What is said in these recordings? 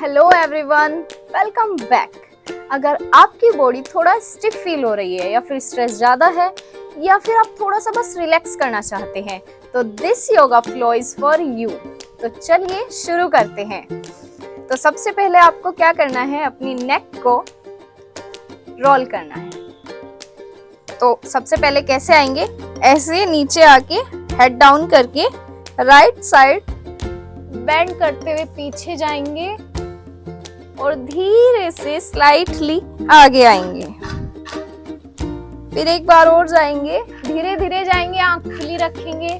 Hello everyone, welcome back. अगर आपकी body थोड़ा स्टिफ फील हो रही है या फिर स्ट्रेस ज़्यादा है या फिर आप थोड़ा सा बस रिलैक्स करना चाहते हैं तो this yoga flow is for you. तो चलिए शुरू करते हैं। तो सबसे पहले आपको क्या करना है, अपनी नेक को रोल करना है। तो सबसे पहले कैसे आएंगे, ऐसे नीचे आके हेड डाउन करके राइट साइड बेंड करते हुए पीछे जाएंगे और धीरे से स्लाइटली आगे आएंगे। फिर एक बार और जाएंगे, धीरे धीरे जाएंगे, आंख खुली रखेंगे।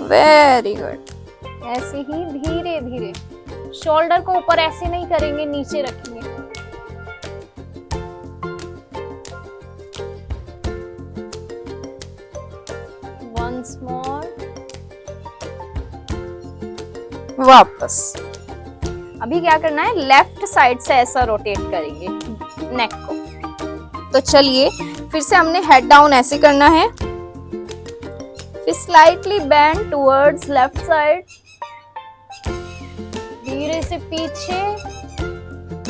Very good. ऐसे ही धीरे धीरे शोल्डर को ऊपर ऐसे नहीं करेंगे, नीचे रखेंगे। Once more. वापस। अभी क्या करना है, लेफ्ट साइड से ऐसा रोटेट करेंगे नेक को। तो चलिए फिर से हमने हेड डाउन ऐसे करना है, फिर slightly bend towards left side, धीरे से पीछे,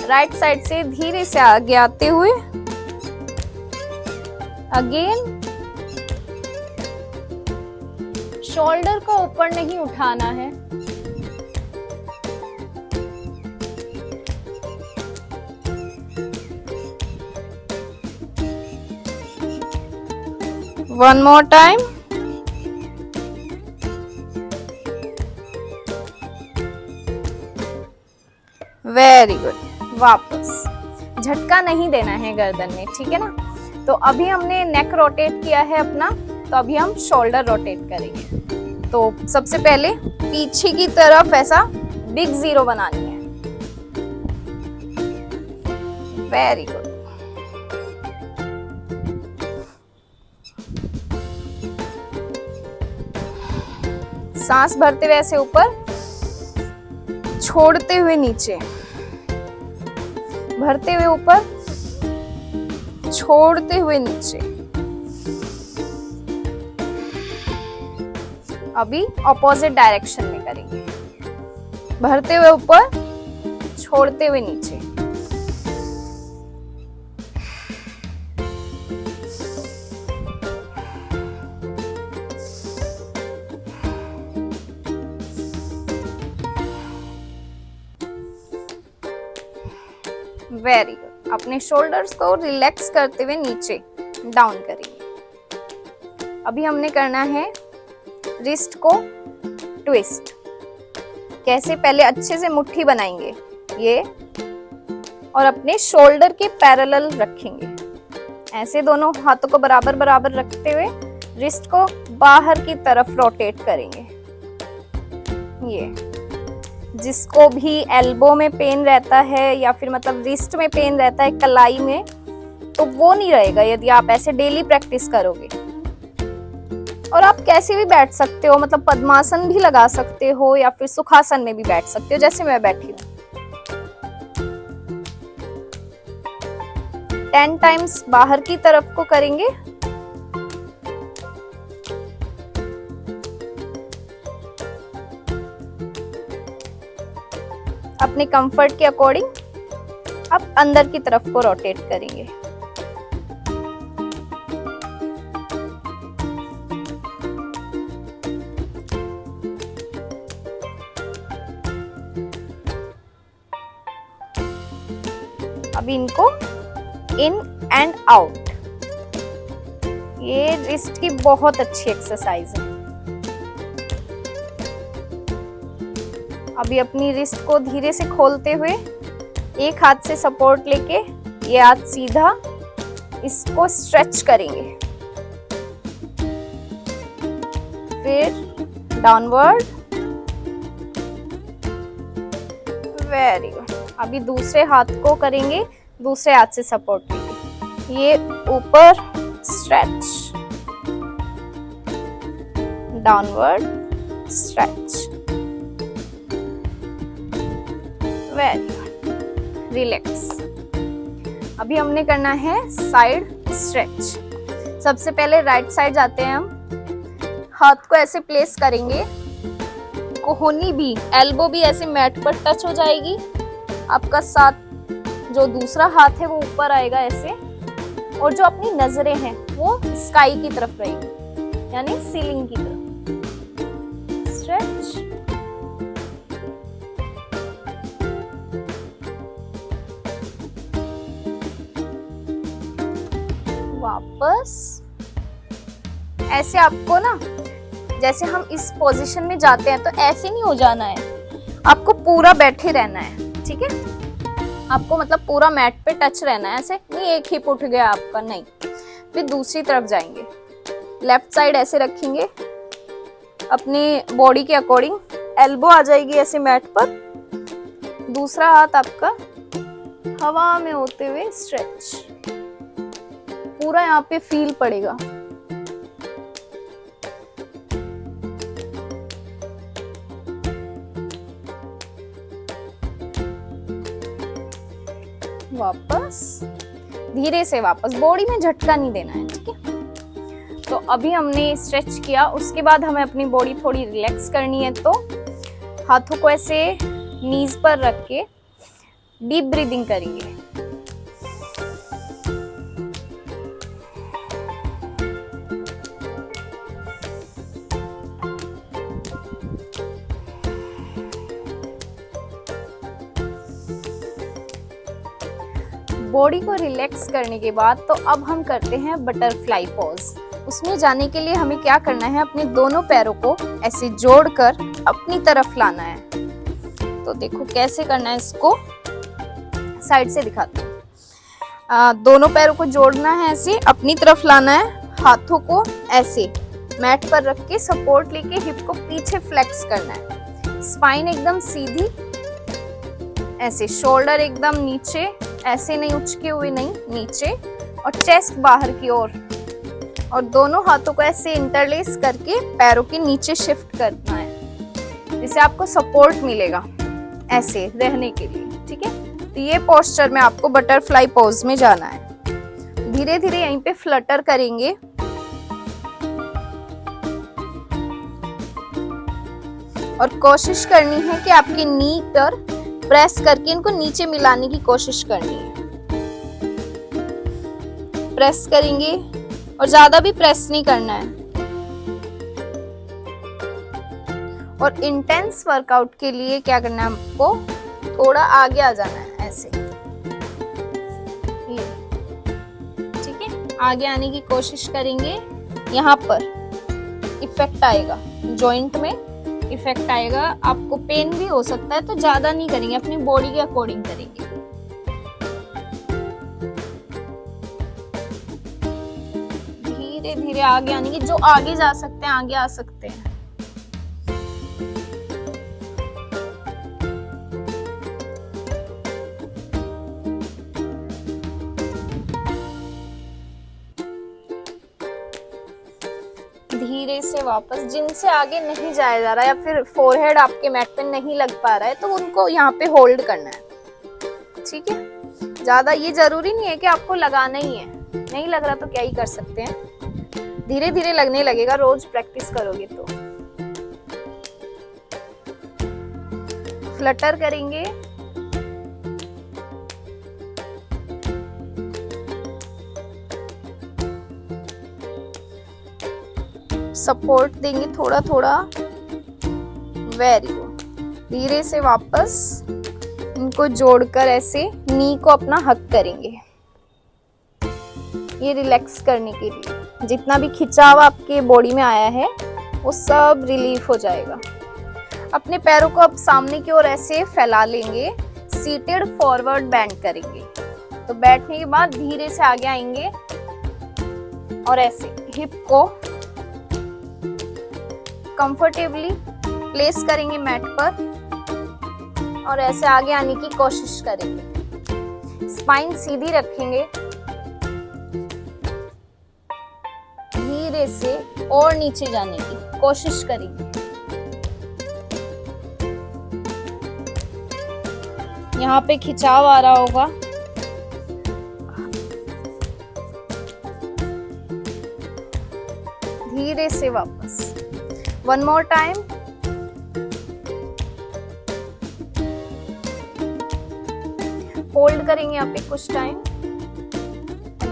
राइट साइड से धीरे से आगे आते हुए, अगेन शोल्डर को ऊपर नहीं उठाना है। One more time. Very good. वापस। झटका नहीं देना है गर्दन में, ठीक है ना। तो अभी हमने नेक रोटेट किया है अपना, तो अभी हम शोल्डर रोटेट करेंगे। तो सबसे पहले पीछे की तरफ ऐसा बिग जीरो बनानी है। Very good. सांस भरते हुए ऐसे ऊपर, छोड़ते हुए नीचे, भरते हुए ऊपर, छोड़ते हुए नीचे। अभी ऑपोजिट डायरेक्शन में करेंगे, भरते हुए ऊपर, छोड़ते हुए नीचे। Very good. अपने शोल्डर्स को रिलैक्स करते हुए नीचे डाउन करेंगे। अभी हमने करना है रिस्ट को ट्विस्ट। कैसे, पहले अच्छे से मुट्ठी बनाएंगे ये, और अपने शोल्डर के पैरेलल रखेंगे। ऐसे दोनों हाथों को बराबर बराबर रखते हुए रिस्ट को बाहर की तरफ रोटेट करेंगे। ये जिसको भी एल्बो में पेन रहता है या फिर मतलब रिस्ट में पेन रहता है, कलाई में, तो वो नहीं रहेगा यदि आप ऐसे डेली प्रैक्टिस करोगे। और आप कैसे भी बैठ सकते हो, मतलब पद्मासन भी लगा सकते हो या फिर सुखासन में भी बैठ सकते हो, जैसे मैं बैठी हूँ। 10 टाइम्स बाहर की तरफ को करेंगे। अपने कंफर्ट के अकॉर्डिंग अब अंदर की तरफ को रोटेट करेंगे। अब इनको इन एंड आउट। ये रिस्ट की बहुत अच्छी एक्सरसाइज है। अभी अपनी रिस्ट को धीरे से खोलते हुए एक हाथ से सपोर्ट लेके, ये हाथ सीधा, इसको स्ट्रेच करेंगे, फिर डाउनवर्ड। Very good. अभी दूसरे हाथ को करेंगे, दूसरे हाथ से सपोर्ट लेके, ये ऊपर stretch, downward stretch. Very good. Relax. अभी हमने करना है साइड स्ट्रेच। सबसे पहले राइट साइड जाते हैं हम, हाथ को ऐसे प्लेस करेंगे, कोहनी भी, एल्बो भी ऐसे मैट पर टच हो जाएगी। आपका साथ जो दूसरा हाथ है वो ऊपर आएगा ऐसे, और जो अपनी नजरें हैं वो स्काई की तरफ रहेगी, यानी सीलिंग की तरफ। स्ट्रेच, वापस। ऐसे आपको ना, जैसे हम इस पोजीशन में जाते हैं तो ऐसे नहीं हो जाना है, आपको पूरा बैठे रहना है, ठीक है। आपको मतलब पूरा मैट पे टच रहना है, ऐसे नहीं एक हिप उठ गया आपका, नहीं। फिर दूसरी तरफ जाएंगे, लेफ्ट साइड ऐसे रखेंगे अपनी बॉडी के अकॉर्डिंग, एल्बो आ जाएगी ऐसे मैट पर, दूसरा हाथ आपका हवा में होते हुए स्ट्रेच, पूरा यहाँ पे फील पड़ेगा। वापस, धीरे से वापस, बॉडी में झटका नहीं देना है, ठीक है। तो अभी हमने स्ट्रेच किया, उसके बाद हमें अपनी बॉडी थोड़ी रिलैक्स करनी है, तो हाथों को ऐसे नीज पर रख के डीप ब्रीदिंग करेंगे। बॉडी को रिलैक्स करने के बाद तो अब हम करते हैं बटरफ्लाई पोज। उसमें जाने के लिए हमें क्या करना है, अपने दोनों पैरों को ऐसे जोड़कर अपनी तरफ लाना है। तो देखो कैसे करना है, इसको साइड से दिखाते हैं। दोनों पैरों को जोड़ना है, ऐसे अपनी तरफ लाना है, हाथों को ऐसे मैट पर रख के सपोर्ट लेके हिप को पीछे फ्लेक्स करना है, स्पाइन एकदम सीधी, ऐसे शोल्डर एकदम नीचे, ऐसे नहीं उचके हुए, नहीं नीचे, और चेस्ट बाहर की ओर, और दोनों हाथों को ऐसे इंटरलेस करके पैरों के नीचे शिफ्ट करना है, जिससे आपको सपोर्ट मिलेगा ऐसे रहने के लिए, ठीक है। तो ये पोस्चर में आपको बटरफ्लाई पोज में जाना है। धीरे धीरे यहीं पे फ्लटर करेंगे, और कोशिश करनी है कि आपके नी पर प्रेस करके इनको नीचे मिलाने की कोशिश करनी है। प्रेस करेंगे, और ज्यादा भी प्रेस नहीं करना है। और इंटेंस वर्कआउट के लिए क्या करना है, आपको थोड़ा आगे आ जाना है ऐसे, ये ठीक है। आगे आने की कोशिश करेंगे, यहाँ पर इफेक्ट आएगा, जॉइंट में इफेक्ट आएगा, आपको पेन भी हो सकता है, तो ज्यादा नहीं करेंगे, अपनी बॉडी के अकॉर्डिंग करेंगे। धीरे धीरे आगे आने की, जो आगे जा सकते हैं आगे आ सकते हैं। धीरे से वापस, जिनसे आगे नहीं जाया जा रहा है या फिर फोरहेड आपके मैट पे नहीं लग पा रहा है, तो उनको यहाँ पे होल्ड करना है, ठीक है। ज्यादा ये जरूरी नहीं है कि आपको लगाना ही है, नहीं लग रहा तो क्या ही कर सकते हैं, धीरे धीरे लगने लगेगा, रोज प्रैक्टिस करोगे तो। फ्लटर करेंगे, सपोर्ट देंगे थोड़ा थोड़ा, वेरी गुड। धीरे से वापस इनको जोड़कर ऐसे नी को अपना हक करेंगे, ये रिलैक्स करने के लिए। जितना भी खिंचाव आपके बॉडी में आया है वो सब रिलीफ हो जाएगा। अपने पैरों को अब सामने की ओर ऐसे फैला लेंगे, सीटेड फॉरवर्ड बेंड करेंगे। तो बैठने के बाद धीरे से आगे आएंगे और ऐसे हिप को कंफर्टेबली प्लेस करेंगे मैट पर और ऐसे आगे आने की कोशिश करेंगे। स्पाइन सीधी रखेंगे, धीरे से और नीचे जाने की कोशिश करेंगे। यहाँ पे खिंचाव आ रहा होगा, धीरे से वापस। वन मोर टाइम, होल्ड करेंगे यहाँ पे कुछ टाइम,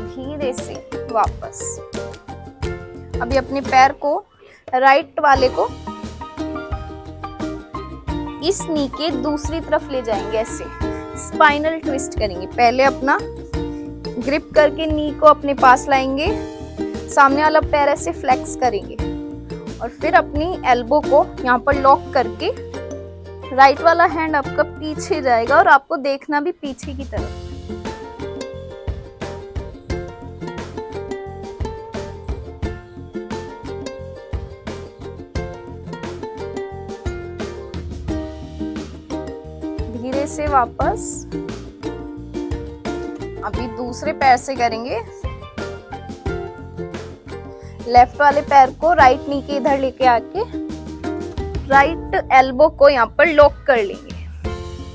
धीरे से वापस। अभी अपने पैर को, राइट वाले को इस नी के दूसरी तरफ ले जाएंगे, ऐसे स्पाइनल ट्विस्ट करेंगे। पहले अपना ग्रिप करके नी को अपने पास लाएंगे, सामने वाला पैर ऐसे फ्लेक्स करेंगे और फिर अपनी एल्बो को यहाँ पर लॉक करके राइट वाला हैंड आपका पीछे जाएगा और आपको देखना भी पीछे की तरफ। धीरे से वापस। अभी दूसरे पैर से करेंगे। लेफ्ट वाले पैर को राइट नी के इधर लेके आके राइट एल्बो को यहाँ पर लॉक कर लेंगे।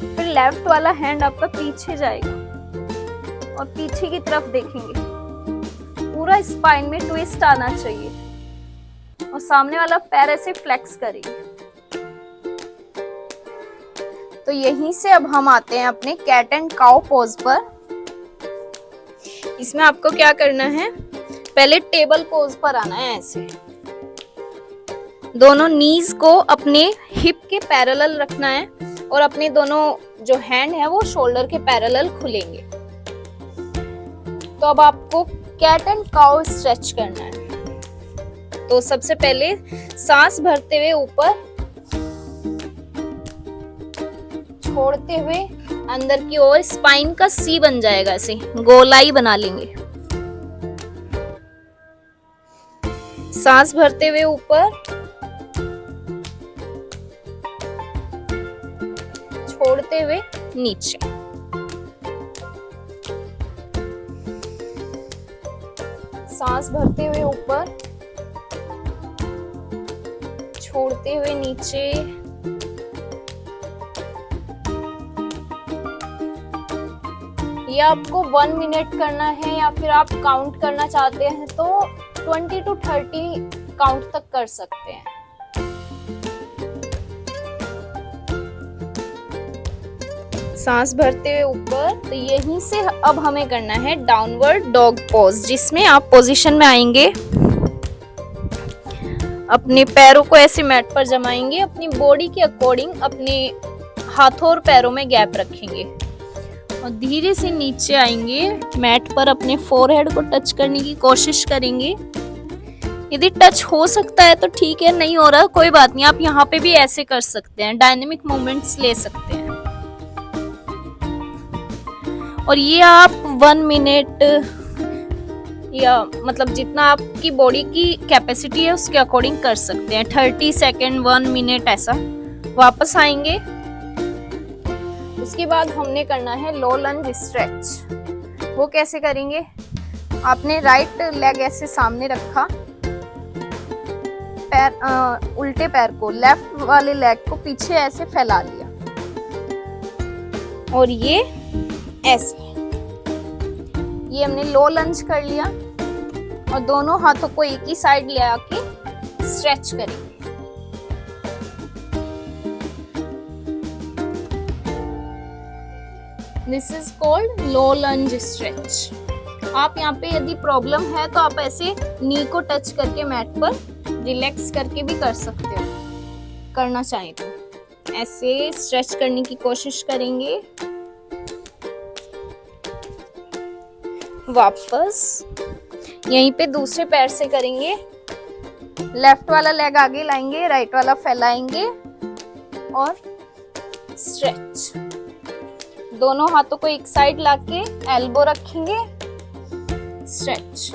फिर लेफ्ट वाला हैंड आपका पीछे जाएगा और पीछे की तरफ देखेंगे। पूरा स्पाइन में ट्विस्ट आना चाहिए और सामने वाला पैर ऐसे फ्लेक्स करेंगे। तो यहीं से अब हम आते हैं अपने कैट एंड काउ पोज पर। इसमें आपको क्या करना है, पहले टेबल पोज पर आना है। ऐसे दोनों नीज को अपने हिप के पैरेलल रखना है और अपने दोनों जो हैंड है वो शोल्डर के पैरेलल खुलेंगे। तो अब आपको कैट एंड काउ स्ट्रेच करना है। तो सबसे पहले सांस भरते हुए ऊपर, छोड़ते हुए अंदर की ओर स्पाइन का सी बन जाएगा, ऐसे गोलाई बना लेंगे। सांस भरते हुए ऊपर, छोड़ते हुए नीचे। सांस भरते हुए ऊपर, छोड़ते हुए नीचे। ये आपको 1 मिनट करना है या फिर आप काउंट करना चाहते हैं तो 20 to 30 काउंट तक कर सकते हैं। सांस भरते हुए ऊपर। तो यहीं से अब हमें करना है डाउनवर्ड डॉग पोज, जिसमें आप पोजीशन में आएंगे, अपने पैरों को ऐसे मैट पर जमाएंगे, अपनी बॉडी के अकॉर्डिंग अपने हाथों और पैरों में गैप रखेंगे और धीरे से नीचे आएंगे। मैट पर अपने फोरहेड को टच करने की कोशिश करेंगे। यदि टच हो सकता है तो ठीक है, नहीं हो रहा कोई बात नहीं, आप यहाँ पे भी ऐसे कर सकते हैं, डायनेमिक मूवमेंट्स ले सकते हैं। और ये आप 1 मिनट या मतलब जितना आपकी बॉडी की कैपेसिटी है उसके अकॉर्डिंग कर सकते हैं। 30 सेकेंड, 1 मिनट ऐसा। वापस आएंगे। उसके बाद हमने करना है लो लंज स्ट्रेच। वो कैसे करेंगे, आपने राइट लेग ऐसे सामने रखा, पैर उल्टे पैर को, लेफ्ट वाले लेग को पीछे ऐसे फैला लिया और ये ऐसे, ये हमने लो लंज कर लिया और दोनों हाथों को एक ही साइड ले आके स्ट्रेच करेंगे। This is called low lunge stretch. आप यहाँ पे यदि प्रॉब्लम है तो आप ऐसे नी को टच करके मैट पर रिलैक्स करके भी कर सकते हो, करना चाहें तो। ऐसे स्ट्रेच करने की कोशिश करेंगे। वापस यहीं पे दूसरे पैर से करेंगे। लेफ्ट वाला लेग आगे लाएंगे, राइट वाला फैलाएंगे और स्ट्रेच। दोनों हाथों को एक साइड लाके एल्बो रखेंगे, स्ट्रेच।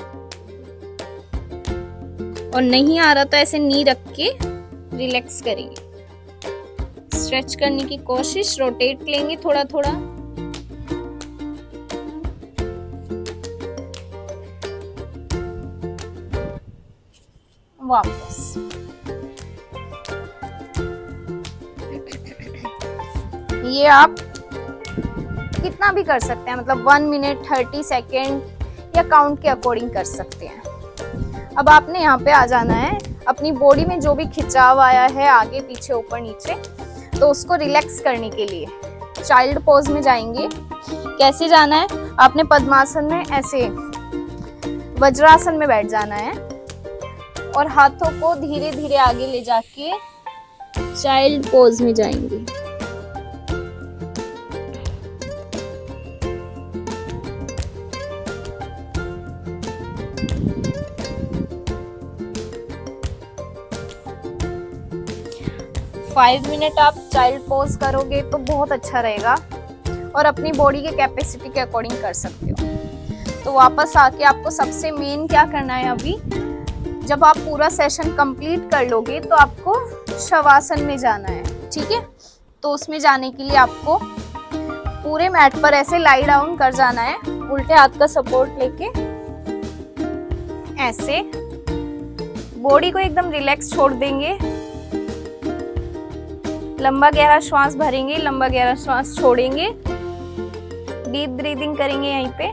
और नहीं आ रहा तो ऐसे नी रख के रिलैक्स करेंगे। स्ट्रेच करने की कोशिश, रोटेट लेंगे थोड़ा थोड़ा। वापस। ये आप कितना भी कर सकते हैं, मतलब 1 मिनट, 30 सेकेंड या काउंट के अकॉर्डिंग कर सकते हैं। अब आपने यहाँ पे आ जाना है, अपनी बॉडी में जो भी खिंचाव आया है आगे पीछे ऊपर नीचे, तो उसको रिलैक्स करने के लिए चाइल्ड पोज में जाएंगे। कैसे जाना है, आपने पद्मासन में ऐसे वज्रासन में बैठ जाना है और हाथों को धीरे धीरे आगे ले जाके चाइल्ड पोज में जाएंगे। फाइव मिनट आप चाइल्ड पोज करोगे तो बहुत अच्छा रहेगा और अपनी बॉडी के कैपेसिटी के अकॉर्डिंग कर सकते हो। तो वापस आके आपको सबसे मेन क्या करना है, अभी जब आप पूरा सेशन कंप्लीट कर लोगे तो आपको शवासन में जाना है, ठीक है। तो उसमें जाने के लिए आपको पूरे मैट पर ऐसे लाई डाउन कर जाना है, उल्टे हाथ का सपोर्ट लेके ऐसे बॉडी को एकदम रिलैक्स छोड़ देंगे। लंबा गहरा श्वास भरेंगे, लंबा गहरा श्वास छोड़ेंगे, डीप ब्रीदिंग करेंगे। यहीं पे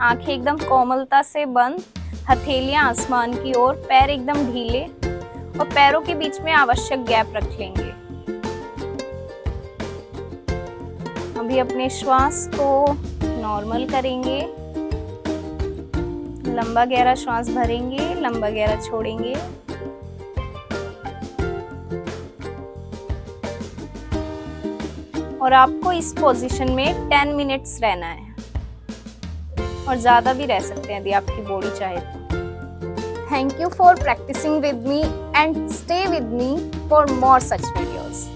आंखें एकदम कोमलता से बंद, हथेलियां आसमान की ओर, पैर एकदम ढीले और पैरों के बीच में आवश्यक गैप रख लेंगे। अभी अपने श्वास को नॉर्मल करेंगे, लंबा गहरा श्वास भरेंगे, लंबा गहरा छोड़ेंगे। और आपको इस पोजीशन में 10 मिनट्स रहना है और ज़्यादा भी रह सकते हैं यदि आपकी बॉडी चाहे तो। Thank you for practising with me and stay with me for more such videos.